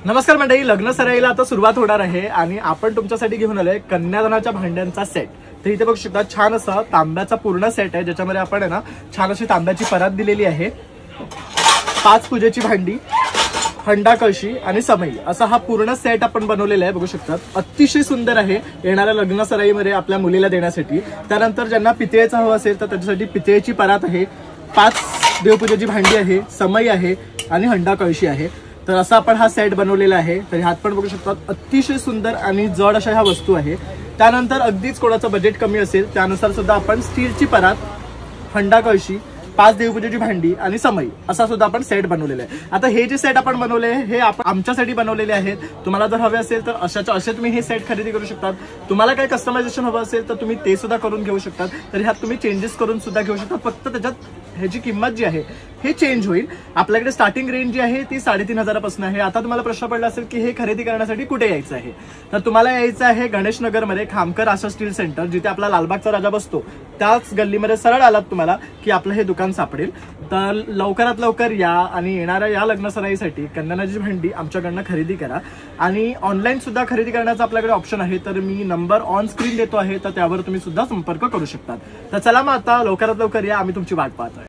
नमस्कार मंडळी, लग्न सराईला आता सुरुवात होणार आहे आणि आपण तुमच्यासाठी घेऊन आलोय कन्यादानाच्या भांड्यांचा सेट। तर इथे बघू शकता छान असा तांब्याचा पूर्ण सेट आहे, ज्याच्यामध्ये आपण आहे ना छान अशी तांब्याची परात दिलेली आहे, 5 पूजेची भांडी, हंडा कळशी आणि समई असा हा पूर्ण सेट आपण बनवलेला आहे। बघू शकता अतिशय सुंदर आहे येणाऱ्या लग्न सराईमध्ये आपल्या मुलीला देण्यासाठी। त्यानंतर ज्यांना पितळेचा हवा असेल तर त्याच्यासाठी पितळेची परात आहे, 5 देवपूजेची भांडी आहे, समई आहे आणि हंडा कळशी आहे। तर असा आपण हा सेट बनवलेला आहे। तर ह्यात पण बघू शकता अतिशय सुंदर आणि जड अशा ह्या वस्तू आहे। त्यानंतर अगदीच कोणाचं बजेट कमी असेल त्यानुसार सुद्धा आपण स्टीलची परात, हंडा कळशी, 5 देवपूजेची भांडी आणि समई असा सुद्धा आपण सेट बनवलेला आहे। आता हे जे सेट आपण बनवले हे आपण आमच्यासाठी बनवलेले आहेत। तुम्हाला जर हवे असेल तर असे तुम्ही हे सेट खरेदी करू शकता। तुम्हाला काही कस्टमायझेशन हवं असेल तर तुम्ही ते सुद्धा करून घेऊ शकता। तर ह्यात तुम्ही चेंजेस करून सुद्धा घेऊ शकता, फक्त त्याच्यात ह्याची किंमत जी आहे हे चेंज होईल। आपल्याकडे स्टार्टिंग रेंज जी आहे ती 3,500 पासून आहे। आता तुम्हाला प्रश्न पडला असेल की हे खरेदी करण्यासाठी कुठे यायचं आहे, तर तुम्हाला यायचं आहे गणेश नगरमध्ये खामकर आशा स्टील सेंटर, जिथे आपला लालबागचा राजा बसतो त्याच गल्लीमध्ये सरळ आलात तुम्हाला की आपलं हे दुकान सापडेल। तर लवकरात लवकर या आणि येणाऱ्या या लग्न सराईसाठी कन्यादानाची भांडी आमच्याकडनं खरेदी करा। आणि ऑनलाईन सुद्धा खरेदी करण्याचा आपल्याकडे ऑप्शन आहे, तर मी नंबर ऑन स्क्रीन देतो आहे, तर त्यावर तुम्ही सुद्धा संपर्क करू शकता। तर चला मग आता लवकरात लवकर या, आम्ही तुमची वाट पाहतोय।